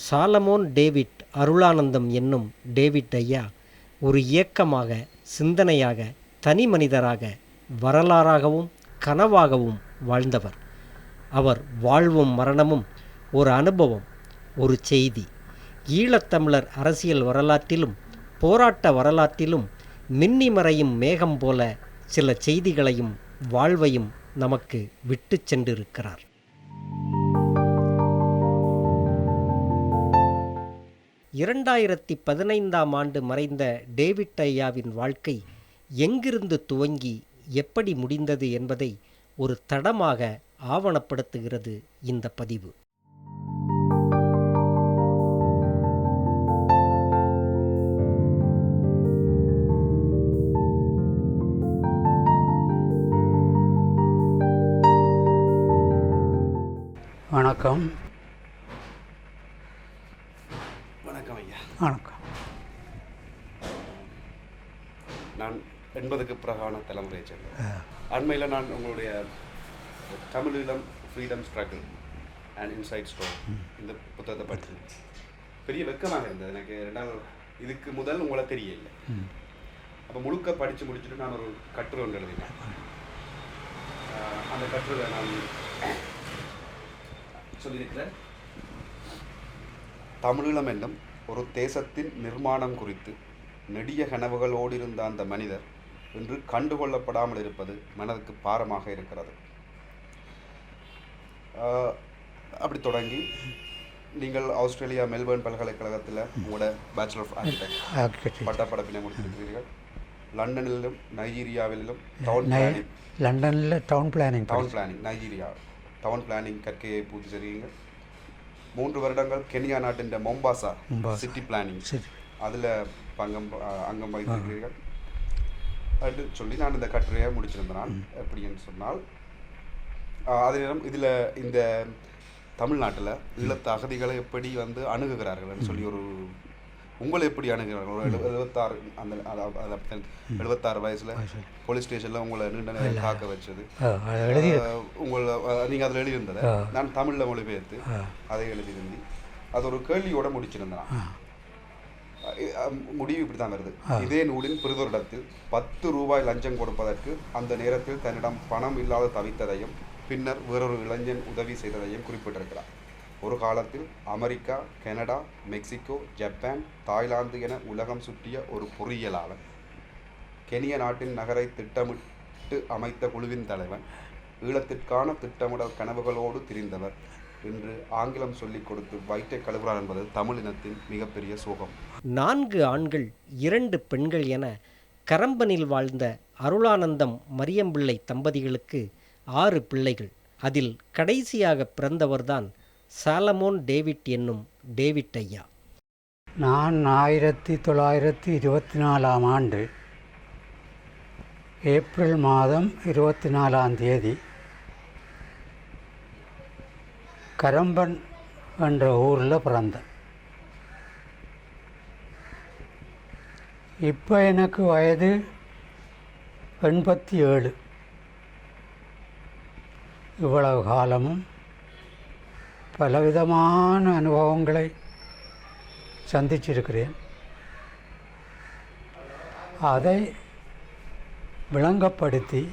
Solomon David Arulanandam என்னும் David ஐயா ஒரு இயக்கமாக, சிந்தனையாக, தனி மனிதராக, வரலாறாகவும் கனவாகவும் வாழ்ந்தவர். அவர் வாழ்வும் மரணமும் ஒரு அனுபவம், ஒரு செய்தி. ஈழத்தமிழர் அரசியல் வரலாற்றிலும் போராட்ட வரலாற்றிலும் மின்னி மறையும் மேகம் போல சில செய்திகளையும் வாழ்வையும் நமக்கு விட்டு சென்றிருக்கிறார். இரண்டாயிரத்தி 15ஆம் ஆண்டு மறைந்த டேவிட் ஐயாவின் வாழ்க்கை எங்கிருந்து துவங்கி எப்படி முடிந்தது என்பதை ஒரு தடமாக ஆவணப்படுத்துகிறது இந்த பதிவு. வணக்கம். வணக்கம் ஐயா. வணக்கம். நான் 80க்கு பிறகான தலைமுறையை சேர்ந்தேன். அண்மையில் நான் உங்களுடைய Tamil Eelam freedom struggle and inside story இந்த புத்தகத்தை படித்தேன். பெரிய வெக்கமாக இருந்தது எனக்கு. இதுக்கு முதல் உங்களை தெரியல. அப்போ முழுக்க படித்து முடிச்சுட்டு நான் ஒரு கட்டுரை ஒன்று எழுதினேன். அந்த கட்டுரை நான் சொல்லியிருக்கிறேன். தமிழீழம் என்னும் ஒரு தேசத்தின் நிர்மாணம் குறித்து நெடிய கனவுகளோடு இருந்த அந்த மனிதர் இன்று கண்டுகொள்ளப்படாமல் இருப்பது மனதுக்கு பாரமாக இருக்கிறது. அப்படி தொடங்கி நீங்கள் ஆஸ்திரேலியா மெல்பர்ன் பல்கலைக்கழகத்தில் உங்களோட பேச்சுலர் ஆஃப் ஆர்கிடெக்ட் பட்டப்படிப்பினை முடித்திருக்கிறீர்கள். லண்டனிலும் நைஜீரியாவிலும் town planning Nigeria town planning கற்கையை பூர்த்தி செய்கிறீங்க. 3 வருடங்கள் கென்யா நாட்டின் மொம்பாசா சிட்டி பிளானிங் அதில் அங்கம் வகித்திருக்கிறீர்கள் அப்படி சொல்லி நான் இந்த கட்டுரையை முடிச்சிருந்தேன். எப்படின்னு சொன்னால், அதே நேரம் இதில் இந்த தமிழ்நாட்டில் ஈழத்து அகதிகளை எப்படி அணுகுகிறார்கள் சொல்லி ஒரு உங்களை எப்படி அணுகுகிறார்கள். ஒரு 76 வயசில் போலீஸ் ஸ்டேஷனில் உங்களை நீண்ட நேரம் காக்க வச்சது உங்களை நீங்கள் அதில் எழுதியிருந்ததை நான் தமிழில் மொழிபெயர்த்து அதை எழுதியிருந்தேன். அது ஒரு கேள்வியோட முடிச்சிருந்தேன். முடிவு இப்படி தான் வருது. இதே நூலின் பிறிதொரிடத்தில் 10 ரூபாய் லஞ்சம் கொடுப்பதற்கு அந்த நேரத்தில் தன்னிடம் பணம் இல்லாத தவித்ததையும் பின்னர் வேறொரு இளைஞன் உதவி செய்ததையும் குறிப்பிட்டிருக்கிறார். ஒரு காலத்தில் America, Canada, Mexico, Japan, Thailand என உலகம் சுற்றிய ஒரு பொறியியலாளர், கெனிய நாட்டின் நகரை திட்டமிட்டு அமைத்த குழுவின் தலைவன், ஈழத்திற்கான திட்டமிடல் கனவுகளோடு திரிந்தவர் என்று ஆங்கிலம் சொல்லிக் கொடுத்து வயிற்றை கழுவுறார் என்பது தமிழினத்தின் மிகப்பெரிய சோகம். 4 ஆண்கள் 2 பெண்கள் என கரம்பனில் வாழ்ந்த அருளானந்தம் மரியம்பிள்ளை தம்பதிகளுக்கு 6 பிள்ளைகள். அதில் கடைசியாக பிறந்தவர்தான் சாலமோன் டேவிட் என்னும் டேவிட் ஐயா. நான் 1924ஆம் ஆண்டு ஏப்ரல் மாதம் 24ஆம் தேதி கரம்பன் என்ற ஊரில் பிறந்தேன். இப்போ எனக்கு வயது 87. இவ்வளவு காலமும் பலவிதமான அனுபவங்களை சந்திச்சிருக்கிறேன். அதை விளங்கப்படுத்தி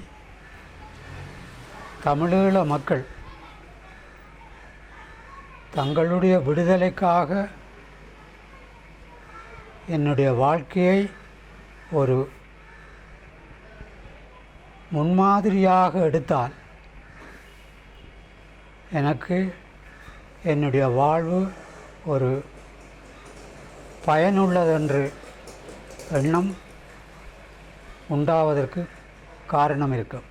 தமிழீழ மக்கள் தங்களுடைய விடுதலைக்காக என்னுடைய வாழ்க்கையை ஒரு முன்மாதிரியாக எடுத்தால் எனக்கு என்னுடைய வாழ்வு ஒரு பயனுள்ளதென்று எண்ணம் உண்டாவதற்கு காரணம் இருக்கும்.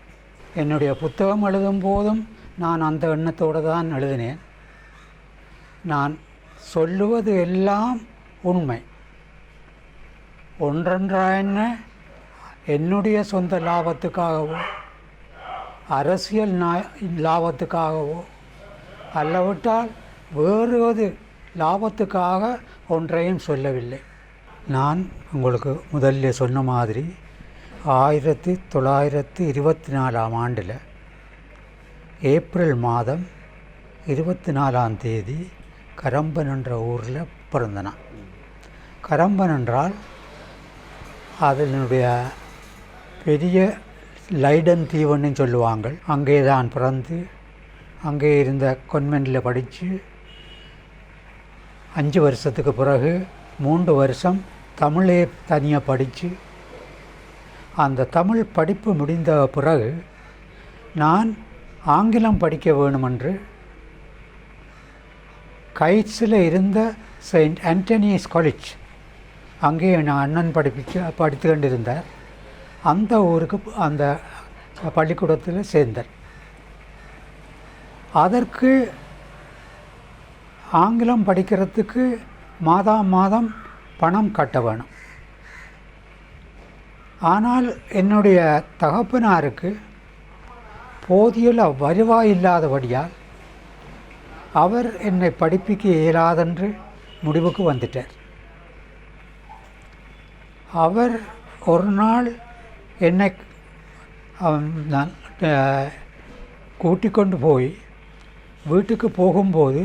என்னுடைய புத்தகம் எழுதும் போதும் நான் அந்த எண்ணத்தோடு தான் எழுதினேன். நான் சொல்லுவது எல்லாம் உண்மை. ஒன்றென்றாயின என்னுடைய சொந்த லாபத்துக்காகவோ அரசியல் லாபத்துக்காகவோ அல்லவிட்டால் வேறு ஒரு லாபத்துக்காக ஒன்றையும் சொல்லவில்லை. நான் உங்களுக்கு முதல்ல சொன்ன மாதிரி 1924ஆம் ஆண்டில் ஏப்ரல் மாதம் 24ஆம் தேதி கரம்பன் என்ற ஊரில் பிறந்தனான். கரம்பன் என்றால் அதனுடைய பெரிய லைடன் தீவுன்னு சொல்லுவாங்க. அங்கே தான் பிறந்து அங்கே இருந்த கான்வென்ட்டில் படித்து 5 வருஷத்துக்கு பிறகு 3 வருஷம் தமிழே தனியாக படித்து அந்த தமிழ் படிப்பு முடிந்த பிறகு நான் ஆங்கிலம் படிக்க வேணுமென்று கைட்ஸில் இருந்த செயின்ட் ஆண்டனிஸ் காலேஜ், அங்கே என் அண்ணன் படித்து கொண்டிருந்தார். அந்த ஊருக்கு அந்த பள்ளிக்கூடத்தில் சேர்ந்தார். அதற்கு ஆங்கிலம் படிக்கிறதுக்கு மாதம் பணம் கட்ட வேணும். ஆனால் என்னுடைய தகப்பனாருக்கு போதிய வருவாய் இல்லாதபடியால் அவர் என்னை படிப்பிக்க இயலாதென்று முடிவுக்கு வந்துட்டார். அவர் ஒரு நாள் என்னை கூட்டி கொண்டு போய் வீட்டுக்கு போகும்போது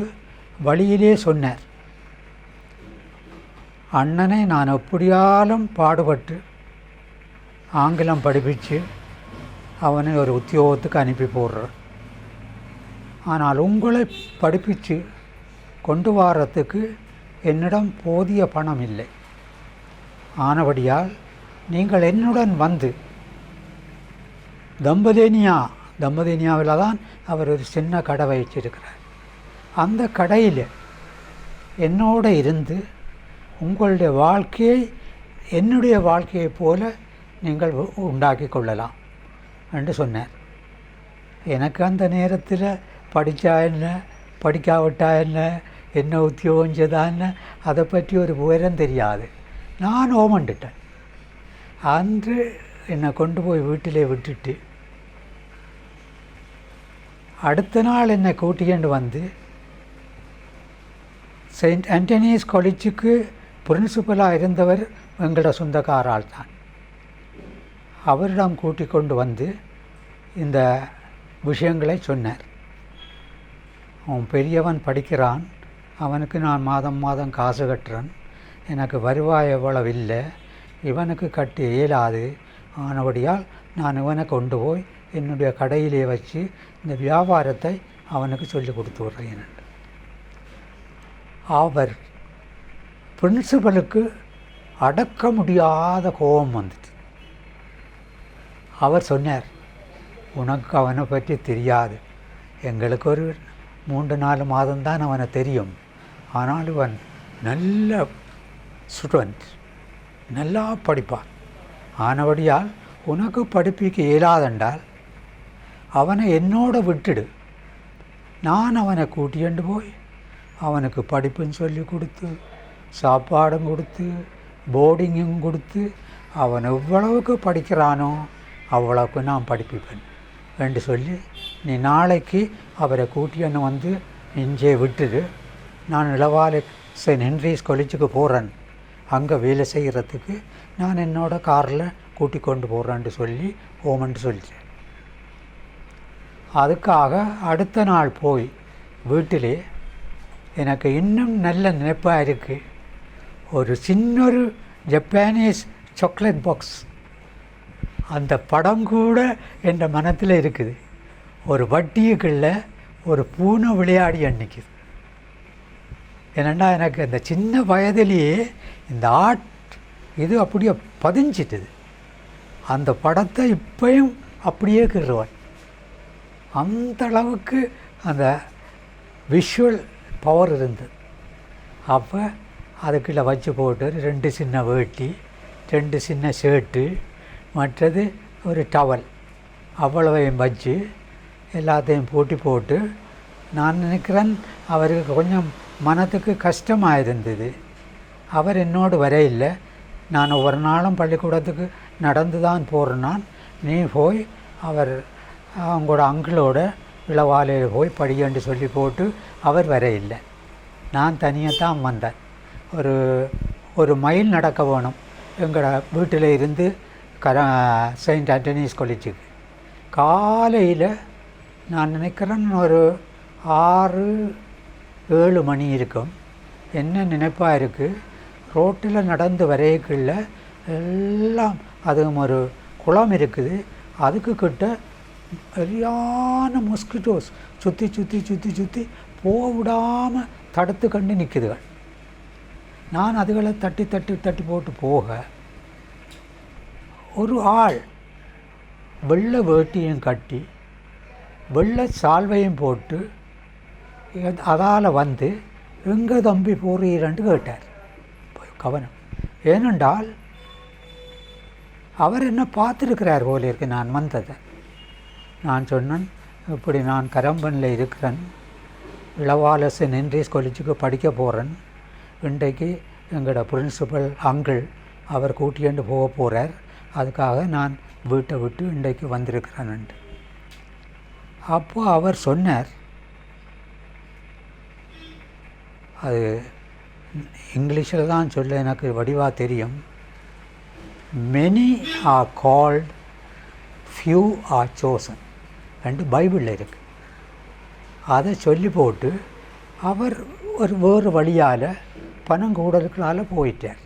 வழியிலே சொன்னார், அண்ணனை நான் எப்படியாலும் பாடுபட்டு ஆங்கிலம் படிப்பிச்சு அவனை ஒரு உத்தியோகத்துக்கு அனுப்பி போடுறேன். ஆனால் உங்களை படிப்பித்து கொண்டு வரத்துக்கு என்னிடம் போதிய பணம் இல்லை. ஆனபடியால் நீங்கள் என்னுடன் வந்து தம்பதேனியாவில் தான் அவர் ஒரு சின்ன கடை வச்சிருக்கிறார். அந்த கடையில் என்னோடு இருந்து உங்களுடைய வாழ்க்கையை என்னுடைய வாழ்க்கையைப் போல நீங்கள் உண்டாக்கி கொள்ளலாம் என்று சொன்னார். எனக்கு அந்த நேரத்தில் படித்தா என்ன, படிக்காவிட்டா என்ன உத்தியோகம் செய்தா என்ன, அதை பற்றி ஒரு விவரம் தெரியாது. நான் ஓமண்டுட்டேன். அன்று என்னை கொண்டு போய் வீட்டிலே விட்டுட்டு அடுத்த நாள் என்னை கூட்டிகிட்டு வந்து செயின்ட் ஆண்டனிஸ் காலேஜுக்கு பிரின்சிபலாக இருந்தவர் எங்களோட சொந்தக்காரால் தான். அவரிடம் கூட்டிக் கொண்டு வந்து இந்த விஷயங்களை சொன்னார். அவன் பெரியவன் படிக்கிறான், அவனுக்கு நான் மாதம் காசு கட்டுறேன், எனக்கு வருவாய் எவ்வளவு இல்லை, இவனுக்கு கட்டி இயலாது. ஆனபடியால் நான் இவனை கொண்டு போய் என்னுடைய கடையிலே வச்சு இந்த வியாபாரத்தை அவனுக்கு சொல்லி கொடுத்து விட்றேன். அவர் பிரின்சிபலுக்கு அடக்க முடியாத கோபம் வந்துட்டு அவர் சொன்னார், உனக்கு அவனை பற்றி தெரியாது, எங்களுக்கு ஒரு 3-4 மாதம்தான் அவனை தெரியும், ஆனால் இவன் நல்ல ஸ்டூடெண்ட், நல்லா படிப்பான். ஆனபடியால் உனக்கு படிப்பிக்க இயலாதென்றால் அவனை என்னோட விட்டுடு, நான் அவனை கூட்டிகிட்டு போய் அவனுக்கு படிப்புன்னு சொல்லி கொடுத்து சாப்பாடும் கொடுத்து போர்டிங்கும் கொடுத்து அவன் எவ்வளவுக்கு படிக்கிறானோ அவ்வளவுக்கு நான் படிப்பிப்பேன் என்று சொல்லி, நீ நாளைக்கு அவரை கூட்டின்னு வந்து இங்கே விட்டுடு, நான் இளவாலை செயின்ட் ஹென்ரிஸ் காலேஜுக்கு போகிறேன், அங்கே வேலை செய்கிறதுக்கு நான் என்னோட காரில் கூட்டி கொண்டு போகிறேன்னு சொல்லி ஓமன்ட்டு சொல்லிட்டேன். அதுக்காக அடுத்த நாள் போய் வீட்டிலே எனக்கு இன்னும் நல்ல நினைப்பாக இருக்குது. ஒரு சின்னொரு ஜப்பானீஸ் சாக்லேட் பாக்ஸ், அந்த படம் கூட என் மனத்தில் இருக்குது. ஒரு வட்டியுக்குள்ள ஒரு பூனை விளையாடி அன்னைக்குது. ஏன்னா எனக்கு அந்த சின்ன வயதிலேயே இந்த ஆர்ட் இது அப்படியே பதிஞ்சிட்டுது. அந்த படத்தை இப்பயும் அப்படியே கிடுவான். அந்த அளவுக்கு அந்த விஷுவல் பவர் இருந்தது. அப்போ அதுக்குள்ளே வச்சு போட்டு 2 சின்ன வேட்டி, 2 சின்ன ஷர்ட்டு, மற்றது ஒரு டவல், அவ்வளவையும் வச்சு எல்லாத்தையும் போட்டு நான் நினைக்கிறேன் அவருக்கு கொஞ்சம் மனத்துக்கு கஷ்டமாக இருந்தது. அவர் என்னோடு வரையில்லை. நான் ஒவ்வொரு நாளும் பள்ளிக்கூடத்துக்கு நடந்து தான் போகிறேன். நீ போய் அவர் அவங்களோட அங்கிளோட இளவாலையில் போய் படிக்கண்டு சொல்லி போட்டு அவர் வரையில்லை. நான் தனியாக தான் வந்தேன். ஒரு மைல் நடக்க வேணும் எங்களோட வீட்டில் இருந்து செயின்ட் ஆண்டனிஸ் காலேஜுக்கு. காலையில் நான் நினைக்கிறேன் ஒரு 6, 7 மணி இருக்கும். என்ன நினைப்பாக இருக்குது, ரோட்டில் நடந்து வரைக்குள்ள எல்லாம் அதுவும் ஒரு குளம் இருக்குது, அதுக்கு கிட்ட சரியான மொஸ்கிட்டோஸ் சுற்றி சுற்றி சுற்றி சுற்றி போவிடாமல் தடுத்து கண்டு நிற்குதுகள். நான் அதுகளை தட்டி தட்டி தட்டி போட்டு போக ஒரு ஆள் வெள்ளை வேட்டியும் கட்டி வெள்ளை சால்வையும் போட்டு அதால் வந்து எங்கே தம்பி போறீரன்னு கேட்டார். கவனம், ஏனென்றால் அவர் என்ன பார்த்துருக்கிறார் போல இருக்கு நான் வந்ததை. நான் சொன்னேன், இப்படி நான் கரம்பனில் இருக்கிறேன், இளவாலசன் இன்ட்ரீஸ் காலேஜுக்கு படிக்க போகிறேன், இன்றைக்கு எங்களோட பிரின்சிபல் அங்கிள் அவர் கூட்டிகிட்டு போக போகிறார், அதுக்காக நான் வீட்டை விட்டு இன்றைக்கு வந்திருக்கிறேன்ட்டு. அப்போ அவர் சொன்னார், அது இங்கிலீஷில் தான் சொல்ல எனக்கு வடிவாக தெரியும், many are called, few are chosen ரெண்டு பைபிளில் இருக்குது. அதை சொல்லி போட்டு அவர் ஒரு வேறு வழியால் பணம் கூடலுக்களால் போயிட்டார்.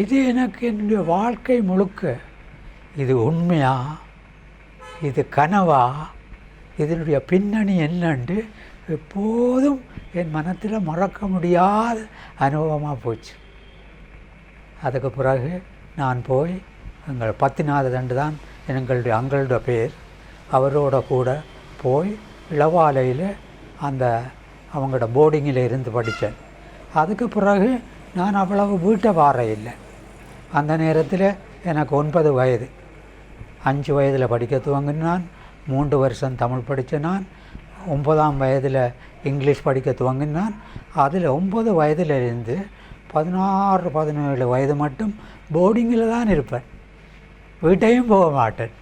இது எனக்கு என்னுடைய வாழ்க்கை முழுக்க இது உண்மையா, இது கனவா, இதனுடைய பின்னணி என்னண்டு எப்போதும் என் மனத்தில் மறக்க முடியாத அனுபவமாக போச்சு. அதுக்கு பிறகு நான் போய் எங்கள் பத்திநாதண்டு தான் எங்களுடைய அங்களோட பேர், அவரோட கூட போய் இளவாலையில் அந்த அவங்களோட போர்டிங்கில் இருந்து படித்தேன். அதுக்கு பிறகு நான் அவ்வளவு வீட்டை வார இல்லை. அந்த நேரத்தில் எனக்கு 9 வயது. 5 வயதில் படிக்க துவங்கினான், 3 வருஷம் தமிழ் படித்த நான், 9ஆம் வயதில் இங்கிலீஷ் படிக்க துவங்கினான். அதில் 9 வயதிலிருந்து 16, 17 வயது மட்டும் போர்டிங்கில் தான் இருப்பேன், வீட்டையும் போக மாட்டேன்,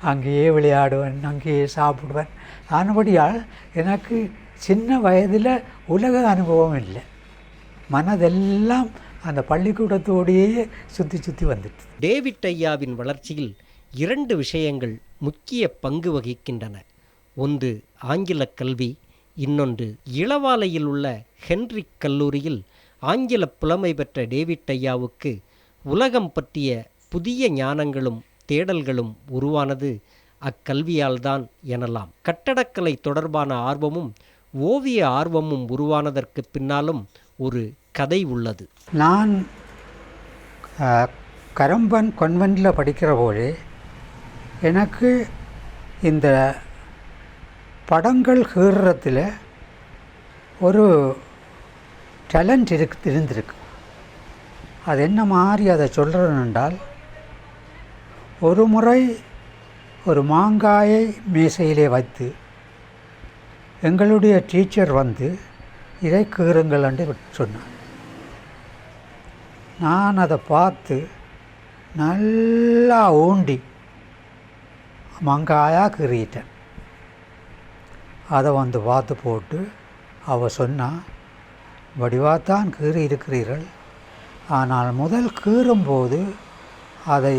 அங்கேயே விளையாடுவேன், அங்கேயே சாப்பிடுவேன். ஆனபடியால் எனக்கு சின்ன வயதில் உலக அனுபவம் இல்லை, மனதெல்லாம் அந்த பள்ளிக்கூடத்தோடையே சுற்றி சுற்றி வந்துட்டு. டேவிட் ஐயாவின் வளர்ச்சியில் 2 விஷயங்கள் முக்கிய பங்கு வகிக்கின்றன. ஒன்று ஆங்கில கல்வி, இன்னொன்று இளவாலையில் உள்ள ஹென்ரிக் கல்லூரியில் ஆங்கில புலமை பெற்ற டேவிட் ஐயாவுக்கு உலகம் பற்றிய புதிய ஞானங்களும் தேடல்களும் உருவானது அக்கல்வியால்தான் எனலாம். கட்டடக்கலை தொடர்பான ஆர்வமும் ஓவிய ஆர்வமும் உருவானதற்கு பின்னாலும் ஒரு கதை உள்ளது. நான் கரம்பன் கான்வென்ட்டில் படிக்கிற போது எனக்கு இந்த படங்கள் கீறத்தில் ஒரு டேலண்ட் இருந்திருக்கு. அது என்ன மாதிரி அதை சொல்கிறேன் என்றால், ஒரு முறை ஒரு மாங்காயை மேசையிலே வைத்து எங்களுடைய டீச்சர் வந்து இதை கீறுங்கள் என்று சொன்னார். நான் அதை பார்த்து நல்லா ஊண்டி மாங்காயாக கீறிட்டேன். அதை வந்து பார்த்து போட்டு அவள் சொன்னால், வடிவாத்தான் கீறி இருக்கிறீர்கள், ஆனால் முதல் கீறும்போது அதை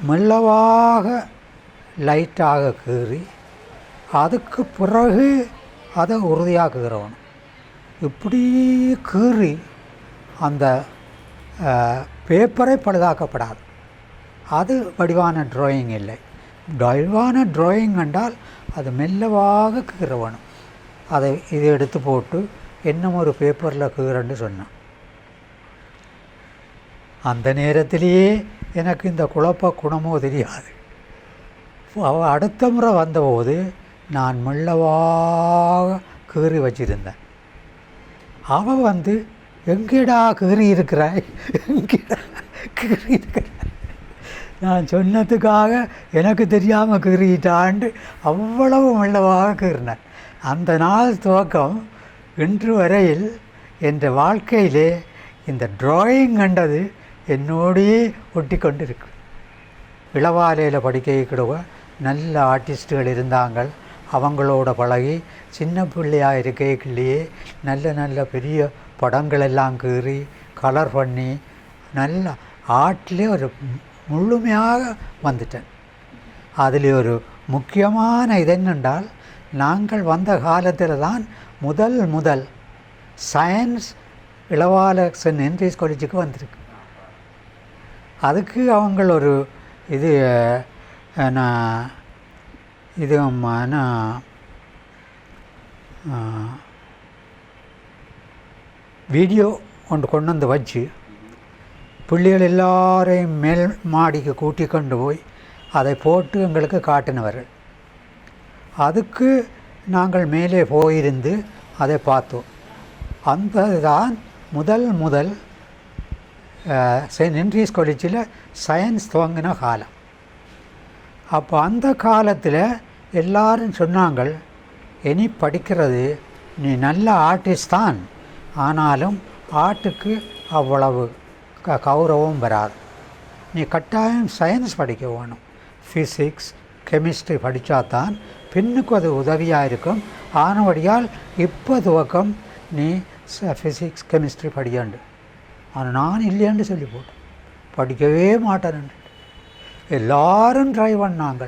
மெல்லவாக லைட்டாக கீறி அதுக்கு பிறகு அதை உறுதியாக கீறணும். இப்படி கீறி அந்த பேப்பரை பழுதாக்கப்படாது. அது வடிவான ட்ராயிங் இல்லை. வடிவான ட்ராயிங் என்றால் அது மெல்லவாக கீறணும். அதை இதை எடுத்து போட்டு இன்னும் ஒரு பேப்பரில் கீறன்னு சொன்னான். அந்த நேரத்திலேயே எனக்கு இந்த குழப்ப குணமோ தெரியாது. அவள் அடுத்த முறை வந்தபோது நான் மெல்லவாக கீறி வச்சிருந்தேன். அவள் வந்து, எங்கேடா கீறி இருக்கிறாய், எங்கேடா கீறி இருக்கிறாய், நான் சொன்னதுக்காக எனக்கு தெரியாமல் கீறிட்டாண்டு அவ்வளவு மெல்லவாக கீறினேன். அந்த நாள் துவக்கம் இன்று வரையில் என் வாழ்க்கையிலே இந்த ட்ராயிங் கண்டது என்னோடையே ஒட்டி கொண்டு இருக்கு. இளவாலையில் படிக்க நல்ல ஆர்டிஸ்ட்டுகள் இருந்தாங்க. அவங்களோட பழகி சின்ன பிள்ளையாக இருக்கைக்குள்ளேயே நல்ல நல்ல பெரிய படங்களெல்லாம் கீறி கலர் பண்ணி நல்ல ஆர்ட்லேயே ஒரு முழுமையாக வந்துட்டேன். அதில் ஒரு முக்கியமான இது என்னென்றால், நாங்கள் வந்த காலத்தில் தான் முதல் சயின்ஸ் இளவால சென்ட் ஹென்ரிஸ் காலேஜுக்கு வந்திருக்கு. அதுக்கு அவங்க ஒரு இது இது வீடியோ கொண்டு வந்து வச்சு பிள்ளைகள் எல்லாரையும் மேல் மாடிக்கு கூட்டி கொண்டு போய் அதை போட்டு எங்களுக்கு காட்டினவர்கள். அதுக்கு நாங்கள் மேலே போயிருந்து அதை பார்த்தோம். அந்த தான் முதல் செயின்ட் ஹென்ரிஸ் காலேஜில் சயின்ஸ் துவங்கின காலம். அப்போ அந்த காலத்தில் எல்லாரும் சொன்னாங்கள், இனி படிக்கிறது நீ நல்ல ஆர்டிஸ்ட் தான், ஆனாலும் ஆர்ட்டுக்கு அவ்வளவு கௌரவம் வராது, நீ கட்டாயம் சயின்ஸ் படிக்க வேணும், ஃபிசிக்ஸ் கெமிஸ்ட்ரி படித்தா தான் பின்னுக்கு அது உதவியாக இருக்கும், ஆனபடியால் இப்போ துவக்கம் நீ ஃபிசிக்ஸ் கெமிஸ்ட்ரி படியாண்டு. ஆனால் நான் இல்லையாண்டு சொல்லி போட்டேன், படிக்கவே மாட்டேன். எல்லாரும் ட்ரை பண்ணாங்க,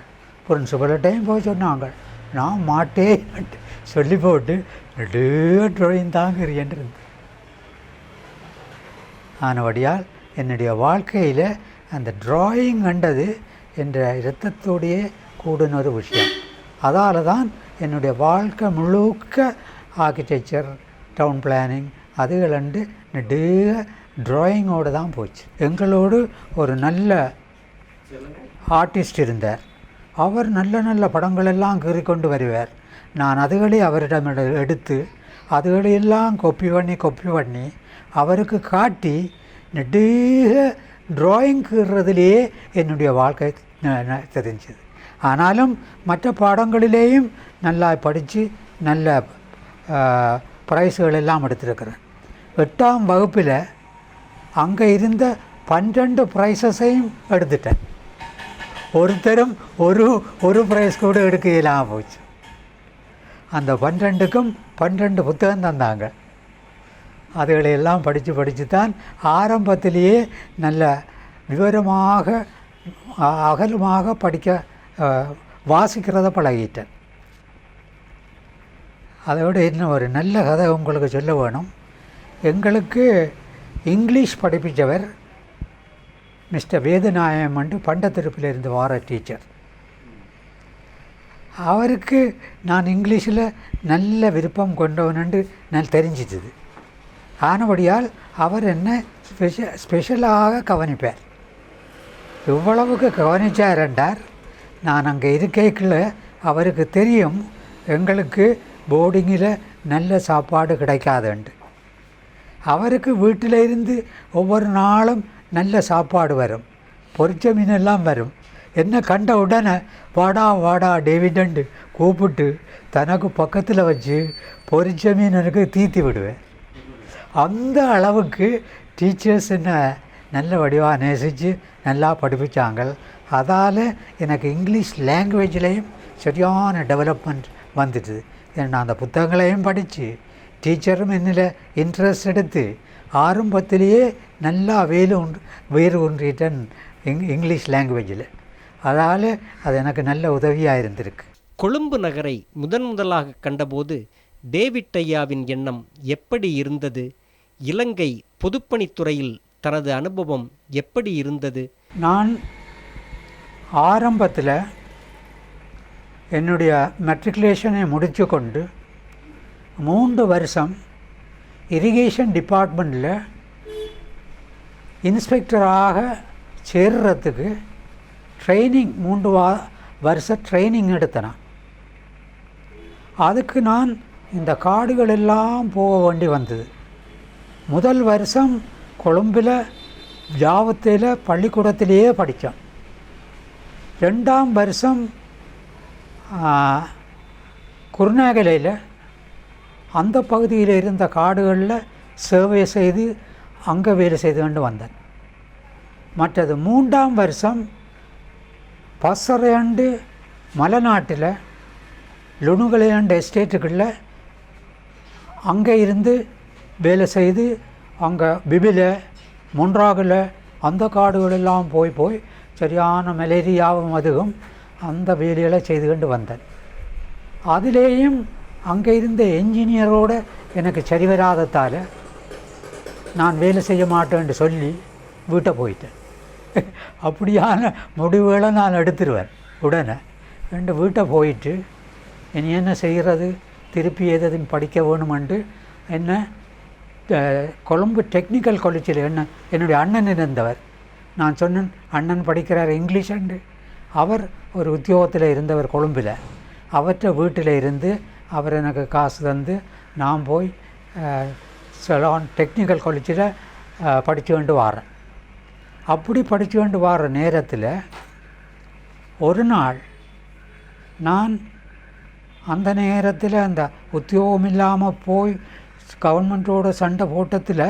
பிரின்சிபல்கிட்டையும் போய் சொன்னாங்க, நான் மாட்டேன் சொல்லி போட்டு ட்ராயிங் தாங்கிறேன். ஆனபடியால் என்னுடைய வாழ்க்கையில் அந்த ட்ராயிங் கண்டது என்ற இரத்தத்தோடையே கூடின ஒரு விஷயம். அதால் தான் என்னுடைய வாழ்க்கை முழுக்க ஆர்கிடெக்சர், டவுன் பிளானிங் அதுகளண்டு நெடுக ட்ராயிங்கோடு தான் போச்சு. எங்களோடு ஒரு நல்ல ஆர்டிஸ்ட் இருந்தார். அவர் நல்ல படங்களெல்லாம் கீறிக்கொண்டு வருவார். நான் அதுகளை அவரிடம் எடுத்து அதுகளையெல்லாம் கொப்பி பண்ணி அவருக்கு காட்டி நெடுக ட்ராயிங் கீறுறதுலேயே என்னுடைய வாழ்க்கை தெரிஞ்சுது. ஆனாலும் மற்ற பாடங்களிலேயும் நல்லா படித்து நல்ல ப்ரைஸுகள் எல்லாம் எடுத்திருக்கிறேன். 8ஆம் வகுப்பில் அங்கே இருந்த 12 ப்ரைஸஸையும் எடுத்துட்டேன். ஒருத்தரும் ஒரு ப்ரைஸ் கூட எடுக்க இல்லாமல் போச்சு. அந்த 12க்கும் 12 புத்தகம் தந்தாங்க. அதுகளையெல்லாம் படித்து தான் ஆரம்பத்திலேயே நல்ல விவரமாக அகலமாக வாசிக்கிறத பழகிட்டேன். அதோடு இன்னும் ஒரு நல்ல கதை உங்களுக்கு சொல்ல வேணும். எங்களுக்கு இங்கிலீஷ் படிப்பித்தவர் மிஸ்டர் வேதநாயகம் என்று பண்டத்திருப்பிலிருந்து வார டீச்சர். அவருக்கு நான் இங்கிலீஷில் நல்ல விருப்பம் கொண்டவனென்று நான் தெரிஞ்சிச்சது. ஆனபடியால் அவர் என்ன ஸ்பெஷலாக கவனிப்பார். இவ்வளவுக்கு கவனித்தார் என்றார். நான் அங்கே இருக்கைக்குள்ள அவருக்கு தெரியும் எங்களுக்கு போர்டிங்கில் நல்ல சாப்பாடு கிடைக்காதுண்டு. அவருக்கு வீட்டில் இருந்து ஒவ்வொரு நாளும் நல்ல சாப்பாடு வரும், பொரிச்ச மீனெல்லாம் வரும். என்ன கண்ட உடனே வாடா டேவிடண்டு கூப்பிட்டு தனக்கு பக்கத்தில் வச்சு பொரிச்ச மீன் எனக்கு தீத்தி விடுவேன். அந்த அளவுக்கு டீச்சர்ஸ் என்ன நல்ல வடிவாக நேசித்து நல்லா படிப்பிச்சாங்க. அதால் எனக்கு இங்கிலீஷ் லாங்குவேஜ்லேயும் சரியான டெவலப்மெண்ட் வந்துடுது. ஏன்னா அந்த புத்தகங்களையும் படித்து டீச்சரும் என்னில் இன்ட்ரெஸ்ட் எடுத்து ஆரம்பத்திலேயே நல்லா வேறு ஒன்றிட்டேன் இங்கிலீஷ் லாங்குவேஜில். அதால் அது எனக்கு நல்ல உதவியாக இருந்திருக்கு. கொழும்பு நகரை முதலாக கண்டபோது டேவிட் ஐயாவின் எண்ணம் எப்படி இருந்தது? இலங்கை பொதுப்பணித்துறையில் தனது அனுபவம் எப்படி இருந்தது? நான் ஆரம்பத்தில் என்னுடைய மெட்ரிகுலேஷனை முடித்து கொண்டு 3 வருஷம் இரிகேஷன் டிபார்ட்மெண்ட்டில் இன்ஸ்பெக்டராக சேர்றதுக்கு ட்ரைனிங் 3 வருஷ ட்ரைனிங் எடுத்தேன். அதுக்கு நான் இந்த காடுகள் எல்லாம் போக வேண்டி வந்தது. முதல் வருஷம் கொழும்பில் ஜாவத்தையில் பள்ளிக்கூடத்திலேயே படித்தோம். 2ஆம் வருஷம் குருநாகலையில் அந்த பகுதியில் இருந்த காடுகளில் சேவை செய்து அங்கே வேலை செய்து கொண்டு வந்தேன். மற்றது 3ஆம் வருஷம் பசறையாண்டு மலைநாட்டில் லுணுகலையாண்டு எஸ்டேட்டுகளில் அங்கே இருந்து வேலை செய்து அங்கே பிபில மொன்றாகில் அந்த காடுகளெல்லாம் போய் சரியான மலேரியாவும் அதுவும் அந்த வேலைகளை செய்து கொண்டு வந்தேன். அதிலேயும் அங்கே இருந்த என்ஜினியரோடு எனக்கு சரி வராததால் நான் வேலை செய்ய மாட்டேன்னு சொல்லி வீட்டை போயிட்டேன். அப்படியான முடிவுகளை நான் எடுத்துருவேன் உடனே. ரெண்டு வீட்டை போயிட்டு இனி என்ன செய்கிறது, திருப்பி எதுவும் படிக்க வேணுமென்று என்ன கொழும்பு டெக்னிக்கல் காலேஜில் என்னுடைய அண்ணன் இருந்தவர். நான் சொன்னேன், அண்ணன் படிக்கிறார் இங்கிலீஷ் அண்டு. அவர் ஒரு உத்தியோகத்தில் இருந்தவர் கொழும்பில். அவற்றை வீட்டில் இருந்து அவர் எனக்கு காசு தந்து நான் போய் செலான் டெக்னிக்கல் காலேஜில் படித்து கொண்டு வரேன். அப்படி படித்து கொண்டு வர நேரத்தில் ஒரு நாள் நான் அந்த நேரத்தில் அந்த உத்தியோகம் இல்லாமல் போய் கவர்மெண்ட்டோட சண்டை போட்டத்தில்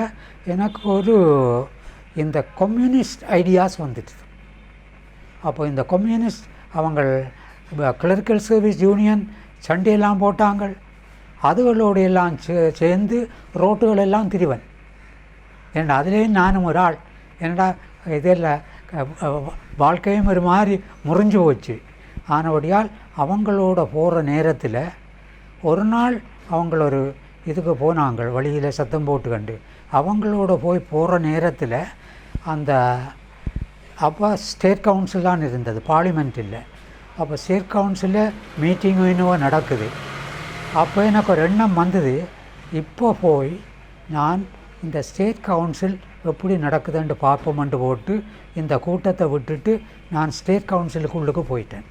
எனக்கு ஒரு இந்த கம்யூனிஸ்ட் ஐடியாஸ் வந்துடுது. அப்போ இந்த கம்யூனிஸ்ட் அவங்க கிளரிக்கல் சர்வீஸ் யூனியன் சண்டையெல்லாம் போட்டாங்க. அதுகளோடு எல்லாம் சேர்ந்து ரோட்டுகளெல்லாம் திரிவன். ஏன்னா அதுலேயும் நானும் ஒரு ஆள். என்னடா இதெல்லாம் வாழ்க்கையும் ஒரு மாதிரி முறிஞ்சு போச்சு. ஆனபடியால் அவங்களோட போகிற நேரத்தில் ஒரு நாள் அவங்கள ஒரு இதுக்கு போனாங்க, வழியில் சத்தம் போட்டுக்கண்டு. அவங்களோட போய் போகிற நேரத்தில் அந்த அப்போ ஸ்டேட் கவுன்சில் தான் இருந்தது, பார்லிமெண்ட் இல்லை. அப்போ ஸ்டேட் கவுன்சிலில் மீட்டிங் என்னவோ நடக்குது. அப்போ எனக்கு ஒரு எண்ணம் வந்தது, இப்போ போய் நான் இந்த ஸ்டேட் கவுன்சில் எப்படி நடக்குதுன்ட்டு பார்ப்போம்ன்ட்டு போட்டு இந்த கூட்டத்தை விட்டுட்டு நான் ஸ்டேட் கவுன்சிலுக்குள்ளுக்கு போயிட்டேன்.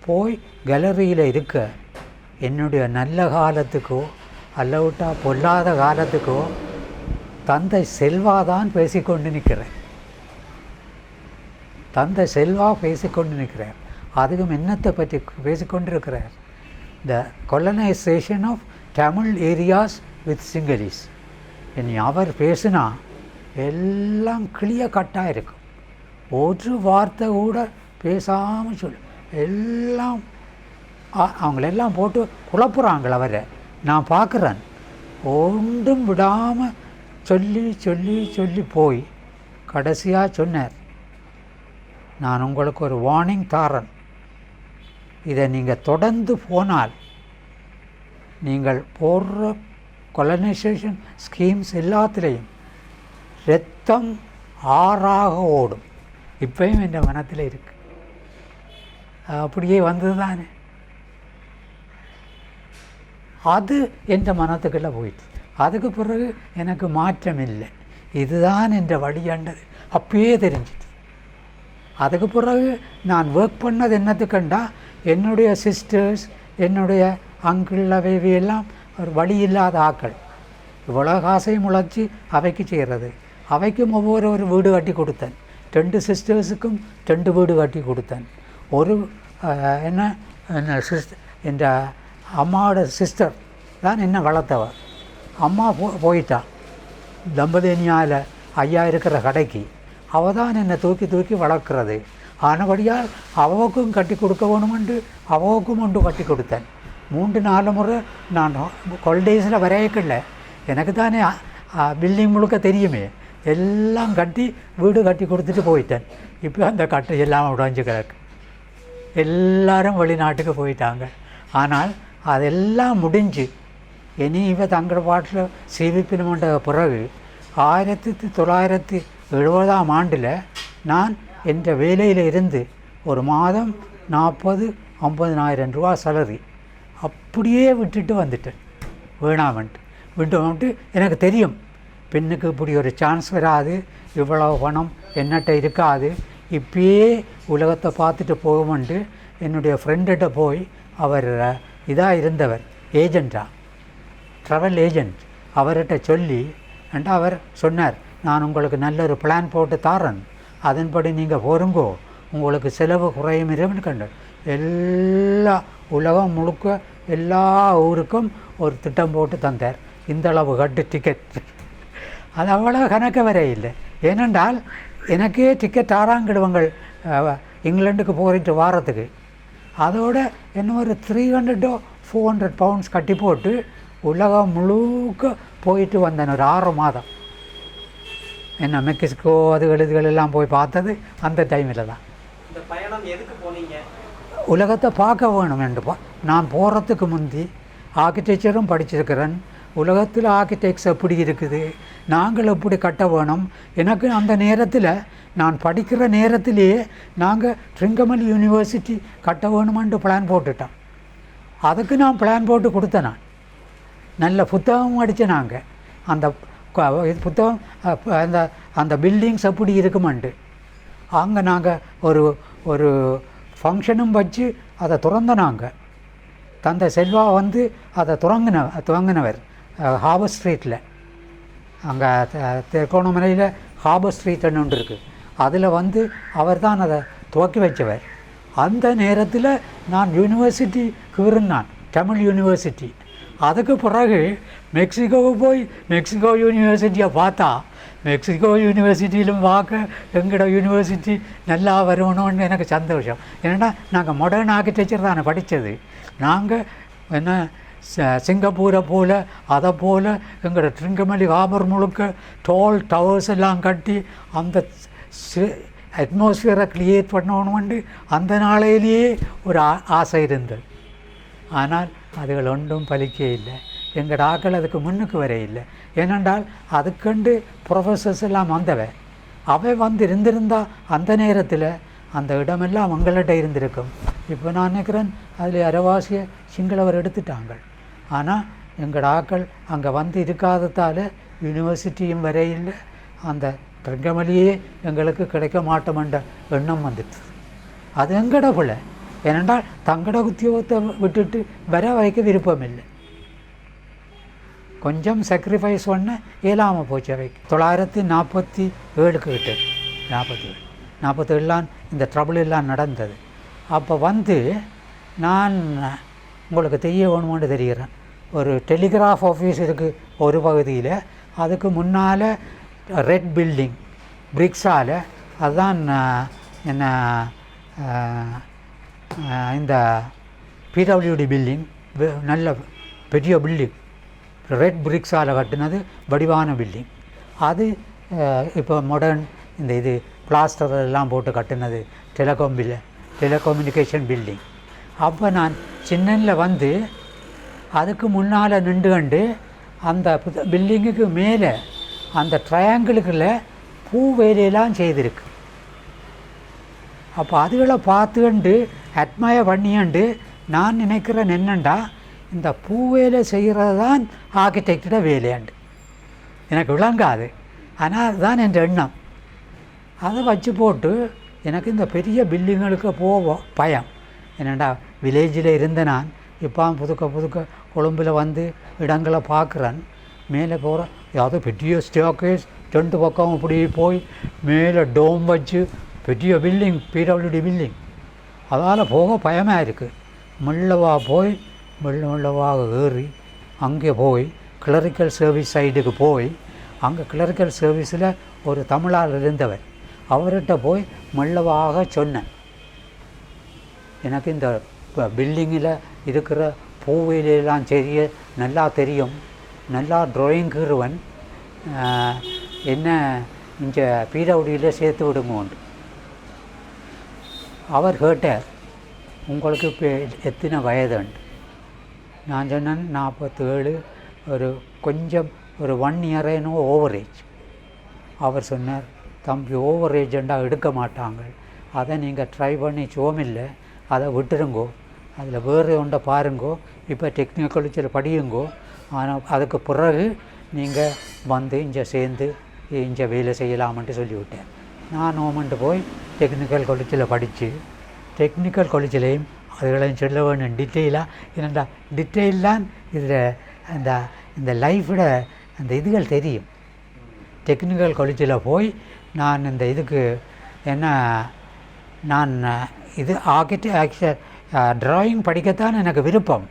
போய் கேலரியில் இருக்க என்னுடைய நல்ல காலத்துக்கோ அல்லவிட்டா பொல்லாத காலத்துக்கோ தந்தை செல்வா தான் பேசிக்கொண்டு நிற்கிறேன். தந்தை செல்வா பேசிக்கொண்டு நிற்கிறார். அதுவும் என்னத்தை பற்றி பேசிக்கொண்டிருக்கிறார், the colonisation of Tamil areas with Sinhalese. இனி அவர் பேசுனா எல்லாம் கிளியர் கட்டாக இருக்கும். ஒரு வார்த்தை கூட பேசாமல் சொல்லு, எல்லாம் அவங்களெல்லாம் போட்டு குழப்புறாங்க அவரை. நான் பார்க்குறேன், ஒன்றும் விடாமல் சொல்லி சொல்லி சொல்லி போய் கடைசியாக சொன்னார், நான் உங்களுக்கு ஒரு வார்னிங் தாரேன், இதை நீங்கள் தொடர்ந்து போனால் நீங்கள் போடுற கொலனைசேஷன் ஸ்கீம்ஸ் எல்லாத்துலேயும் ரத்தம் ஆறாக ஓடும். இப்பயும் என் மனத்தில் இருக்கு. அப்படியே வந்தது தானே, அது என் மனத்துக்குள்ளே போயிடுச்சு. அதுக்கு பிறகு எனக்கு மாற்றம் இல்லை, இதுதான் என்ற வழியாண்டது அப்பயே தெரிஞ்சிட்டு. அதுக்கு பிறகு நான் ஒர்க் பண்ணது என்னத்துக்கண்டா, என்னுடைய சிஸ்டர்ஸ் என்னுடைய அங்கிள் அவையெல்லாம் ஒரு வழி இல்லாத ஆக்கள். இவ்வளோ காசையும் முளைச்சி அவைக்கு செய்கிறது. அவைக்கும் ஒவ்வொரு வீடு கட்டி கொடுத்தேன். 2 சிஸ்டர்ஸுக்கும் 2 வீடு கட்டி கொடுத்தேன். ஒரு என்ன என்ற அம்மாவோட சிஸ்டர் தான் என்ன வளர்த்தவர். அம்மா போயிட்டா தம்பதினியால் ஐயா இருக்கிற கடைக்கு. அவள் தான் என்னை தூக்கி தூக்கி வளர்க்குறது. ஆனபடியால் அவவுக்கும் கட்டி கொடுக்க வேணுமென்று அவவுக்கும் ஒன்று கட்டி கொடுத்தேன். 3-4 முறை நான் ஹாலிடேஸில் வரையக்கில்ல, எனக்கு தானே பில்டிங் முழுக்க தெரியுமே, எல்லாம் கட்டி வீடு கட்டி கொடுத்துட்டு போயிட்டேன். இப்போ அந்த கட்டை எல்லாம் உடஞ்சி கிடக்கு. எல்லாரும் வெளிநாட்டுக்கு போயிட்டாங்க. ஆனால் அதெல்லாம் முடிஞ்சு இனி இவ தங்கிற பாட்டில் சிவிப்பினுமன்ற பிறகு 1970ஆம் ஆண்டில் நான் என்ற வேலையில் இருந்து ஒரு மாதம் 40-50,000 ரூபா சேலரி அப்படியே விட்டுட்டு வந்துட்டேன். விட்டு எனக்கு தெரியும், பெண்ணுக்கு இப்படி ஒரு சான்ஸ் வராது, இவ்வளோ பணம் என்னட்ட இருக்காது, இப்பயே உலகத்தை பார்த்துட்டு போகுமெண்டு என்னுடைய ஃப்ரெண்டுகிட்ட போய், அவர் இதாக இருந்தவர் ஏஜெண்ட்டாக, ட்ராவல் ஏஜெண்ட், அவர்கிட்ட சொல்லி அவர் சொன்னார், நான் உங்களுக்கு நல்ல ஒரு பிளான் போட்டு தாரேன், அதன்படி நீங்கள் போருங்கோ, உங்களுக்கு செலவு குறையும் இருன்னு கண்டு எல்லா உலகம் முழுக்க எல்லா ஊருக்கும் ஒரு திட்டம் போட்டு தந்தார். இந்தளவு கட்டு டிக்கெட். அது அவ்வளோ கணக்கு வர இல்லை. ஏனென்றால் எனக்கே டிக்கெட் ஆறாங்கிடுவங்கள் இங்கிலாண்டுக்கு போயிட்டு வாரத்துக்கு. அதோட என்ன ஒரு 300-400 பவுண்ட்ஸ் கட்டி போட்டு உலகம் முழுக்க போயிட்டு வந்தேன் ஒரு 6 மாதம். என்ன மெக்சிகோ இதுகளெல்லாம் போய் பார்த்தது அந்த டைமில் தான். இந்த பயணம் எதுக்கு போனீங்க? உலகத்தை பார்க்க வேணும் என்று நான் போகிறதுக்கு முந்தி ஆர்கிடெக்சரும் படிச்சிருக்கிறேன். உலகத்தில் ஆர்கிடெக்ட்ஸ் எப்படி இருக்குது, நாங்கள் எப்படி கட்ட வேணும். எனக்கு அந்த நேரத்தில் நான் படிக்கிற நேரத்திலேயே நாங்கள் ட்ரிங்கமல் யூனிவர்சிட்டி கட்ட வேணுமென்று பிளான் போட்டுட்டோம். அதுக்கு நான் பிளான் போட்டு கொடுத்தேன். நான் நல்ல புத்தகம் அடித்தேன். நாங்கள் அந்த புத்தகம் அந்த அந்த பில்டிங்ஸ் எப்படி இருக்குமெண்டு அங்கே நாங்கள் ஒரு ஃபங்க்ஷனும் வச்சு அதை திறந்தனாங்க. தந்தை செல்வா வந்து அதை துவங்கினவர் ஹார்பர் ஸ்ட்ரீட்டில். அங்கே திருக்கோணமலையில் ஹார்பர் ஸ்ட்ரீட்னு ஒன்று இருக்குது. அதில் வந்து அவர் தான் அதை துவக்கி வச்சவர். அந்த நேரத்தில் நான் யூனிவர்சிட்டிக்கு இருந்தான், தமிழ் யூனிவர்சிட்டி. அதுக்கு பிறகு மெக்சிகோவுக்கு போய் மெக்சிகோ யூனிவர்சிட்டியை பார்த்தா மெக்சிகோ யூனிவர்சிட்டியிலும் பார்க்க எங்களோட யூனிவர்சிட்டி நல்லா வரணும்னு எனக்கு சந்தோஷம். ஏன்னா நாங்கள் மாடர்ன் ஆர்கிடெக்சர் தானே படித்தது. நாங்கள் என்ன சிங்கப்பூரை போல் அதை போல் எங்களோட ட்ரிங்கமலி ஹார்பர் முழுக்க டால் டவர்ஸ் எல்லாம் கட்டி அந்த அட்மாஸ்பியரை க்ரியேட் பண்ணணும்னு அந்த நாளையிலேயே ஒரு ஆசை இருந்தது. ஆனால் அதுகள் ஒன்றும் பலிக்க இல்லை. எங்கள் ஆக்கள் அதுக்கு முன்னுக்கு வர இல்லை. ஏனென்றால் அதுக்கண்டு ப்ரொஃபஸர்ஸ் எல்லாம் வந்தவன். அவன் வந்து இருந்திருந்தால் அந்த நேரத்தில் அந்த இடமெல்லாம் அவங்கள்ட்ட இருந்திருக்கும். இப்போ நான் நினைக்கிறேன் அதில் அரைவாசியை சிங்களவர் எடுத்துட்டாங்க. ஆனால் எங்கள் ஆக்கள் அங்கே வந்து இருக்காததால் யூனிவர்சிட்டியும் வரையில் அந்த ட்ரிங்கமலியே எங்களுக்கு கிடைக்க மாட்டோமென்ற எண்ணம் வந்துட்டு. அது எங்கட பிள்ளை. ஏனென்றால் தங்கட உத்தியோகத்தை விட்டுட்டு வர வைக்க விருப்பம் இல்லை. கொஞ்சம் சாக்ரிஃபைஸ் பண்ண இயலாமல் போச்சு அவைக்கு. 947 கிட்ட 47 இந்த ட்ரபிள் எல்லாம் நடந்தது. அப்போ வந்து நான் உங்களுக்கு தெரிய வேணுமென்று தெரிகிறேன். ஒரு டெலிகிராஃப் ஆஃபீஸ் இருக்குது ஒரு பகுதியில். அதுக்கு முன்னால் ரெட் பில்டிங் பிரிக்ஸால், அதுதான் என்ன இந்த பிடபிள்யூடி பில்டிங், நல்ல பெரிய பில்டிங், ரெட் பிரிக்ஸால் கட்டினது வடிவான பில்டிங். அது இப்போ மாடர்ன் இந்த இது பிளாஸ்டர் எல்லாம் போட்டு கட்டினது டெலிகம்யூனிகேஷன் பில்டிங். அப்போ நான் சின்னனில் வந்து அதுக்கு முன்னால் நின்றுகண்டு அந்த பில்டிங்குக்கு மேலே அந்த ட்ரையாங்கிளுக்குள்ள பூ வேலையெல்லாம் செய்திருக்கு. அப்போ அதுகளை பார்த்துக்கண்டு அட்மயர் பண்ணியாண்டு நான் நினைக்கிறேன் என்னண்டா இந்த பூ வேலை செய்கிறது தான் ஆர்கிடெக்டோட வேலையாண்டு. எனக்கு விளங்காது, ஆனால் அதுதான் என் எண்ணம். அதை வச்சு போட்டு எனக்கு இந்த பெரிய பில்டிங்களுக்கு போக பயம். என்னடா வில்லேஜில் இருந்த நான் இப்போ புதுக்க கொழும்பில் வந்து இடங்களை பார்க்குறேன். மேலே போகிறேன், ஏதாவது பெரிய ஸ்டேர்கேஸ் 2 பக்கம் இப்படி போய் மேலே டோம் வச்சு பெரிய பில்டிங், பிடபிள்யூடி பில்டிங். அதால் போக பயமாக இருக்குது. மெல்லவாக ஏறி அங்கே போய் கிளரிக்கல் சர்வீஸ் சைடுக்கு போய் அங்கே கிளரிக்கல் சர்வீஸில் ஒரு தமிழால் இருந்தவர், அவர்கிட்ட போய் மெல்லவாக சொன்னேன், எனக்கு இந்த பில்டிங்கில் இருக்கிற பூவேலையெல்லாம் நல்லா தெரியும், நல்லா ட்ராயிங்கிறவன், என்ன இங்கே பிடபிள்யூடியில் சேர்த்து விடுங்கோண்டு. அவர் கேட்டார், உங்களுக்கு இப்போ எத்தனை வயதுண்டு? நான் சொன்னேன் 47, ஒரு 1 இயர் ஓவரேஜ். அவர் சொன்னார், தம்பி ஓவரேஜெண்டா எடுக்க மாட்டாங்க, அதை நீங்கள் ட்ரை பண்ணி சோமில்லை, அதை விட்டுருங்கோ, அதில் வேறு ஒன்றை பாருங்கோ, இப்போ டெக்னிக்கல் காலேஜில் படியுங்கோ, ஆனால் அதுக்கு பிறகு நீங்கள் வந்து இங்கே சேர்ந்து இங்கே வேலை செய்யலாமென்ட்டு சொல்லிவிட்டேன். நான் ஓமன்ட்டு போய் டெக்னிக்கல் காலேஜில் படித்து, டெக்னிக்கல் காலேஜிலையும் அதுகளையும் சொல்ல வேணும் டீட்டெயிலாக. ஏன்னா டீட்டெயில்தான் இதில் இந்த லைஃபோட அந்த இதுகள் தெரியும். டெக்னிக்கல் காலேஜில் போய் நான் இந்த இதுக்கு என்ன நான் இது ஆர்கிடெக்சர் ட்ராயிங் படிக்கத்தான் எனக்கு விருப்பம்.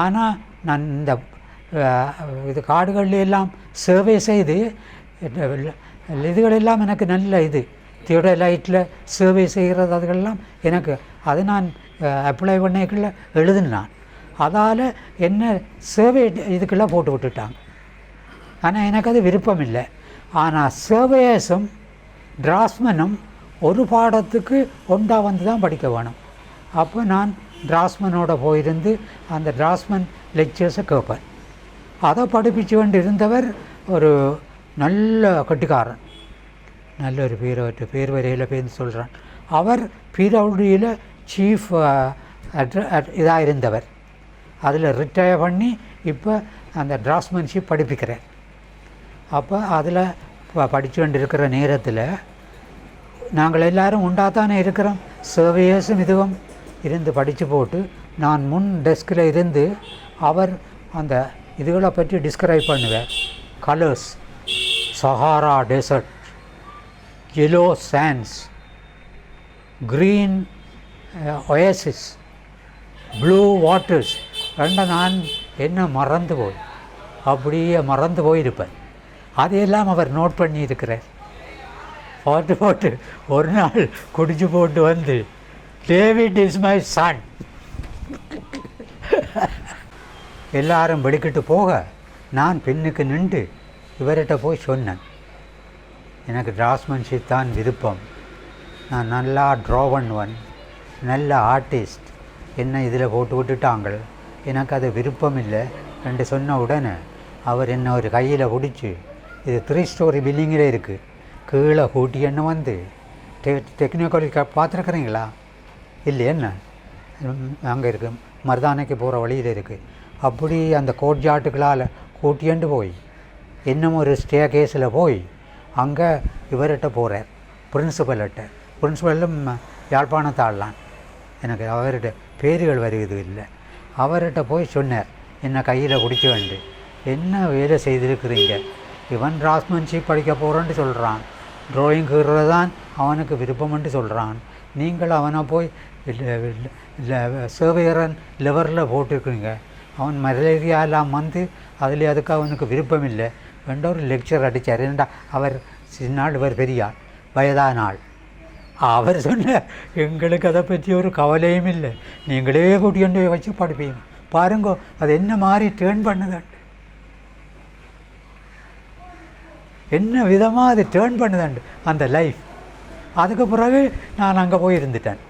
ஆனால் நான் இந்த இது காடுகளில் எல்லாம் சர்வே செய்து இதுகளெல்லாம் எனக்கு நல்ல இது தியோடலைட்டில் சர்வே செய்கிறது அதுகளெல்லாம் எனக்கு அது நான் அப்ளை பண்ணிக்குள்ள எழுதினான். அதால் என்ன சர்வே இதுக்கெல்லாம் போட்டு விட்டுட்டாங்க. ஆனால் எனக்கு அது விருப்பம் இல்லை. ஆனால் சர்வேயர்ஸும் டிராஸ்மனும் ஒரு பாடத்துக்கு ஒன்றா வந்து தான் படிக்க வேணும். அப்போ நான் டிராஸ்மனோட போயிருந்து அந்த டிராஸ்மன் லெக்சர்ஸை கேட்பேன். அதை படிப்பிச்சு கொண்டு இருந்தவர் ஒரு நல்ல கட்டிக்காரன், நல்ல ஒரு பேர் வரையில் பேர் சொல்கிறான். அவர் பிடபிள்யூடியில் சீஃப் இதாக இருந்தவர். அதில் ரிட்டையர் பண்ணி இப்போ அந்த டிராஃப்ட்மேன்ஷிப் படிப்பிக்கிறார். அப்போ அதில் படித்து கொண்டு இருக்கிற நேரத்தில் நாங்கள் எல்லோரும் உண்டாத்தானே இருக்கிறோம், சர்வேயர்ஸும் இதுவும் இருந்து படித்து போட்டு நான் முன் டெஸ்கில் இருந்து அவர் அந்த இதுகளை பற்றி டிஸ்கிரைப் பண்ணுவேன். Colours, Sahara dessert, yellow sands, green oasis, blue waters. நான் என்ன மறந்து அப்படியே மறந்து போயிருப்பேன். அதையெல்லாம் அவர் நோட் பண்ணி இருக்கிறார். போட்டு ஒரு நாள் குடிச்சு போட்டு வந்து, டேவிட் இஸ் மை சன். எல்லாரும் வெடிக்கிட்டு போக நான் பின்னுக்கு நின்று இவர்கிட்ட போய் சொன்னேன், எனக்கு டிராஃப்ட்மேன்ஷிப் தான் விருப்பம், நான் நல்லா ட்ரா பண்ணுவேன், நல்ல ஆர்டிஸ்ட், என்ன இதில் போட்டு விட்டுட்டாங்க, எனக்கு அது விருப்பம் இல்லை என்று சொன்ன உடனே அவர் என்ன ஒரு கையில் பிடிச்சி, இது 3 ஸ்டோரி பில்டிங்கில் இருக்குது, கீழே கூட்டி என்ன வந்து டெக்னிக்கல் பார்த்துருக்குறீங்களா? இல்லை, என்ன அங்கே இருக்குது, மருதானைக்கு போகிற வழியில் இருக்குது. அப்படி அந்த கோட்ஜாட்டுகளால் கூட்டியண்டு போய் இன்னும் ஒரு ஸ்டே கேஸில் போய் அங்கே இவர்கிட்ட போகிறார், பிரின்சிபல்கிட்ட. பிரின்சிபலும் யாழ்ப்பாணத்தாடலாம், எனக்கு அவர்கிட்ட பேர்கள் வருவது இல்லை. அவர்கிட்ட போய் சொன்னார், என்னை கையில் பிடிச்ச வேண்டு, என்ன வேலை செய்திருக்கிறீங்க, இவன் டிராஃப்ட்மேன்ஷிப் படிக்க போகிறேன்னு சொல்கிறான், ட்ராயிங் கீறுறது தான் அவனுக்கு விருப்பம்ன்ட்டு சொல்கிறான், நீங்கள் அவனை போய் சர்வேயரன் லெவரில் போட்டிருக்குறீங்க, அவன் மலேரியா எல்லாம் வந்து அதில் அதுக்கு அவனுக்கு விருப்பம் இல்லை என்ற ஒரு லெக்சர் அடித்தார். ஏண்டா அவர் சின்னாள், இவர் பெரியார், வயதான ஆள். அவர் சொன்ன, எங்களுக்கு அதை பற்றி ஒரு கவலையும் இல்லை, நீங்களே கூட்டிகிட்டு போய் வச்சு படிப்பீங்க, பாருங்கோ அது என்ன மாதிரி டேர்ன் பண்ணுதாண்டு, என்ன விதமாக அது டேர்ன் பண்ணுதாண்டு அந்த லைஃப். அதுக்கு பிறகு நான் அங்கே போய் இருந்துட்டேன்.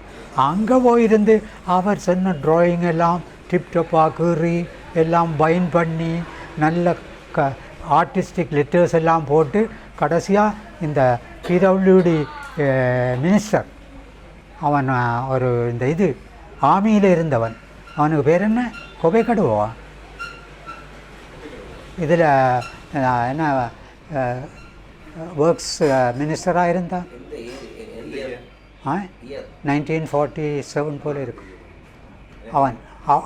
அங்கே போயிருந்து அவர் சொன்ன ட்ராயிங் எல்லாம் டிப்டப்பாக கீறி எல்லாம் பைன் பண்ணி நல்ல ஆர்டிஸ்டிக் லெட்டர்ஸ் எல்லாம் போட்டு கடைசியாக இந்த பிடபிள்யூடி மினிஸ்டர், அவன் ஒரு இந்த இது ஆர்மியில் இருந்தவன், அவனுக்கு பேர் என்ன, கொபைக்கடுவா, இதில் என்ன ஒர்க்ஸ் மினிஸ்டராக இருந்தான், 1947 போல் இருக்கு.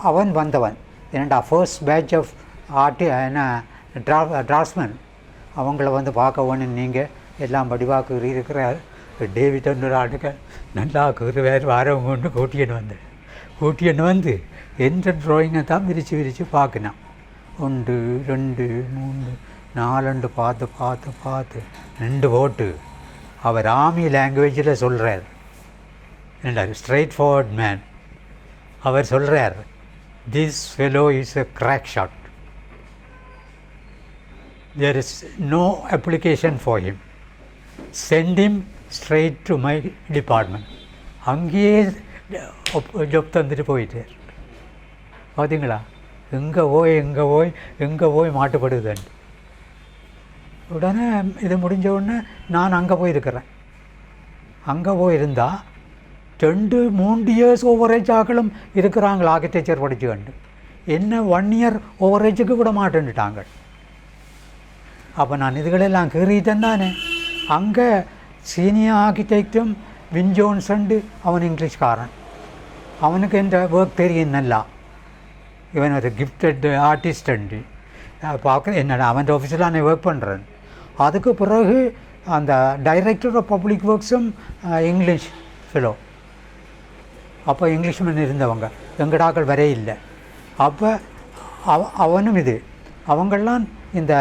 அவன் வந்தவன், ஏன்னா ஃபர்ஸ்ட் பேட்ச் ஆஃப் என்ன டிராஃப்ட்மேன், அவங்கள வந்து பார்க்க வேணும், நீங்கள் எல்லாம் படிவாக்கு இருக்கிறார், டேவிட் ஒரு ஆட்டுக்க நல்லா வேறு வாரவங்க கொண்டு கூட்டின்னு வந்து எந்த ட்ராயிங்கை தான் விரித்து பார்க்கணும். 1 2 3 4 பார்த்து 2 போட்டு அவர் ஆர்மி லாங்குவேஜில் சொல்கிறார், என்ன ஸ்ட்ரைட் ஃபார்வர்ட் மேன். அவர் சொல்கிறார், this fellow is a crack shot, there is no application for him, send him straight to my department. அங்கேயே ஜப் தந்துட்டு போயிட்டார். பார்த்தீங்களா, எங்கே போய் மாட்டுப்படுதுன்னு. உடனே இது முடிஞ்ச உடனே நான் அங்கே போயிருக்கிறேன். அங்கே போயிருந்தால் 2-3 இயர்ஸ் ஓவரேஜ் ஆக்களும் இருக்கிறாங்க ஆர்கிடெக்சர் படித்து கண்டு, என்ன 1 இயர் ஓவரேஜுக்கு விட மாட்டேன்ட்டாங்க. அப்போ நான் இதுகளெல்லாம் கீறிட்டேன் தானே. அங்கே சீனியர் ஆர்கிடெக்டும் வின் ஜோன்ஸண்டு, அவன் இங்கிலீஷ்காரன், அவனுக்கு என்ற ஒர்க் தெரியும் நல்லா, இவன் ஒரு கிஃப்டட் ஆர்டிஸ்டண்டு பார்க்க. என்னடா அவன் ஆஃபீஸில் நான் ஒர்க் பண்ணுறேன். அதுக்கு பிறகு அந்த டைரக்டர் ஆஃப் பப்ளிக் ஒர்க்ஸும் இங்கிலீஷ் ஃபெலோ. அப்போ இங்கிலீஷ்மேன் இருந்தவங்க எங்கடாக்கள் வரையே இல்லை. அப்போ அவனும் இது அவங்களாம் இந்த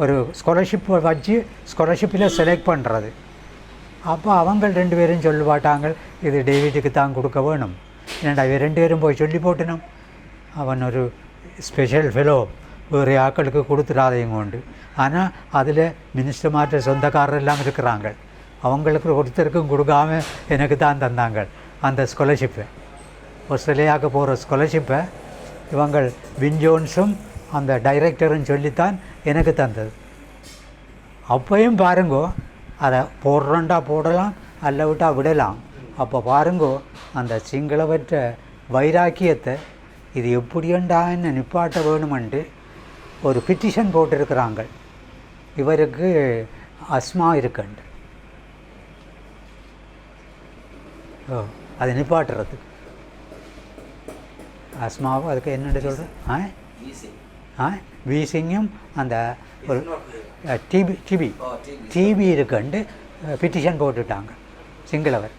ஒரு ஸ்காலர்ஷிப் வச்சு ஸ்காலர்ஷிப்பில் செலக்ட் பண்ணுறது. அப்போ அவங்க 2 பேரும் சொல்லுவாட்டாங்க, இது டேவிட்டுக்கு தான் கொடுக்க வேணும். ஏன்னா இவ 2 பேரும் போய் சொல்லி போட்டினோம், அவன் ஒரு ஸ்பெஷல் ஃபெலோ, வேறு ஆக்களுக்கு கொடுத்துடாதையும் உண்டு. ஆனால் அதில் மினிஸ்டர் மாற்ற சொந்தக்காரர் எல்லாம் இருக்கிறாங்க, அவங்களுக்கு ஒருத்தருக்கும் கொடுக்காம எனக்கு தான் தந்தாங்க அந்த ஸ்காலர்ஷிப்பை. ஆஸ்திரேலியாவுக்கு போகிற ஸ்காலர்ஷிப்பை இவங்கள் வின் ஜோன்ஸும் அந்த டைரக்டரும் சொல்லித்தான் எனக்கு தந்தது. அப்பையும் பாருங்கோ, அதை போடுறண்டா போடலாம், அல்ல விட்டால் விடலாம். அப்போ பாருங்கோ அந்த சிங்களவற்ற வைராக்கியத்தை இது எப்படியண்டா என்ன நிப்பாட்ட வேணுமென்று ஒரு பிட்டிஷன் போட்டிருக்கிறாங்க. இவருக்கு அஸ்மா இருக்குண்டு, அது நிப்பாட்டுறதுக்கு. அஸ்மாவும் அதுக்கு என்னென்னு சொல்கிறேன், வீசிங்கும் அந்த ஒரு டிபி இருக்குண்டு பிட்டிஷன் போட்டுட்டாங்க சிங்களவர்.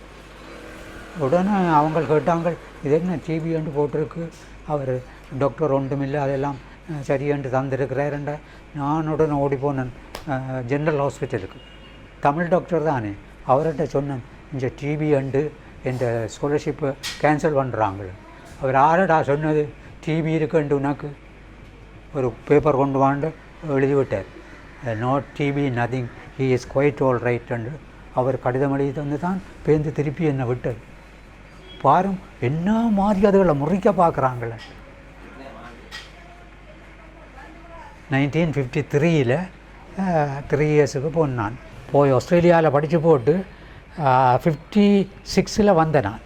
உடனே அவங்க கேட்டாங்க, இது என்ன டிபின்னு போட்டிருக்கு, அவர் டாக்டர் ஒன்றுமில்லை, அதெல்லாம் சரியென்று தந்திருக்கிறாருண்ட. நான் உடனே ஓடி போனேன் ஜென்ரல் ஹாஸ்பிட்டலுக்கு, தமிழ் டாக்டர் தானே, அவர்கிட்ட சொன்னேன், இந்த டிபி அண்டு என் ஸ்காலர்ஷிப்பை கேன்சல் பண்ணுறாங்க. அவர் யாரடா சொன்னது டிபி இருக்குண்டு உனக்கு, ஒரு பேப்பர் கொண்டு வாண்டு எழுதி விட்டார், நாட் டிபி nothing, he is quite all right என்று அவர் கடிதம் எழுதி தந்து தான் பேருந்து திருப்பி என்னை விட்டார். பாரும் என்ன மாதிரி அதுகளை முறிக்க பார்க்குறாங்களே. 1953 3 இயர்ஸுக்கு போனேன். நான் போய் ஆஸ்திரேலியாவில் படித்து போட்டு 56 வந்தேன். நான்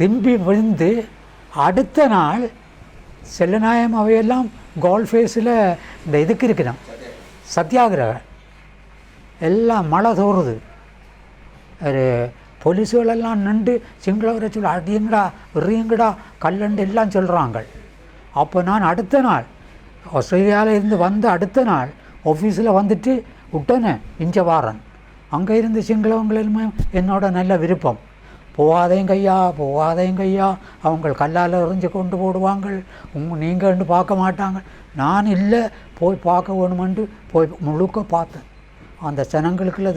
திரும்பி விழுந்து அடுத்த நாள் செல்லநாயம் அவையெல்லாம் கோல்ட் ஃபேஸில் இந்த இதுக்கு இருக்கணும் சத்தியாகிரகம், எல்லாம் மழை தோறுது. ஒரு போலீஸுகளெல்லாம் நின்று சிங்களவரை சொல்லி அடியுங்கடா எறியுங்கடா கல்லண்டு எல்லாம் சொல்கிறாங்க. அப்போ நான் அடுத்த நாள் ஆஸ்திரேலியாவில் இருந்து வந்த அடுத்த நாள் ஆஃபீஸில் வந்துட்டு விட்டனே இஞ்ச வாரன். அங்கே இருந்து சிங்களவங்களுமே என்னோட நல்ல விருப்பம், போகாதையும் கையா அவங்க கல்லால் எறிஞ்சு கொண்டு போடுவாங்க, நீங்கள்னு பார்க்க மாட்டாங்க. நான் இல்லை போய் பார்க்க வேணுமென்று போய் முழுக்க பார்த்தேன். அந்த ஜனங்களுக்குள்ள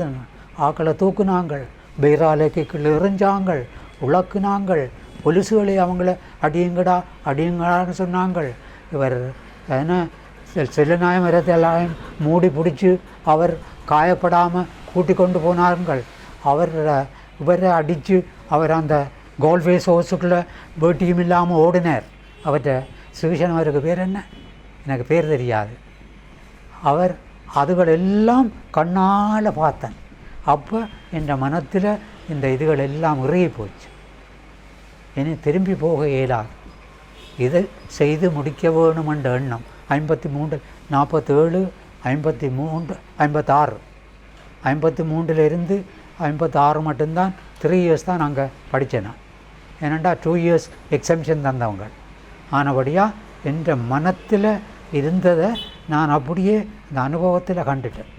ஆக்களை தூக்குனாங்கள், பீராலைக்கு எறிஞ்சாங்கள், உழக்குனாங்கள், பொலிசுகளை அவங்கள அடியுங்கடான்னு சொன்னாங்கள். இவர் என்ன செல்லநாயம் மரத்தெல்லாம் மூடி பிடிச்சி அவர் காயப்படாமல் கூட்டி கொண்டு போனார்கள். இவரை அடித்து அவர் அந்த கோல்ஃபேஸ் ஹவுஸுக்குள்ளே வேட்டியும் இல்லாமல் ஓடினார். அவர்கிட்ட சிகிச்சன், அவருக்கு பேர் என்ன எனக்கு பேர் தெரியாது. அவர் அதுகளெல்லாம் கண்ணால் பார்த்தேன். அப்போ என் மனத்தில் இந்த இதுகள் எல்லாம் இறுகி போச்சு. இனி திரும்பி போக இயலாது, இதை செய்து முடிக்க வேணுமென்ற எண்ணம். 53, 47, 53, 56, 53 56 மட்டும்தான் 3 இயர்ஸ் தான் நாங்கள் படித்தேன். நான் ஏனண்டா 2 இயர்ஸ் எக்ஸம்ஷன் தந்தவங்க. ஆனபடியாக என்ற மனத்தில் இருந்ததை நான் அப்படியே இந்த அனுபவத்தில் கண்டுட்டேன்.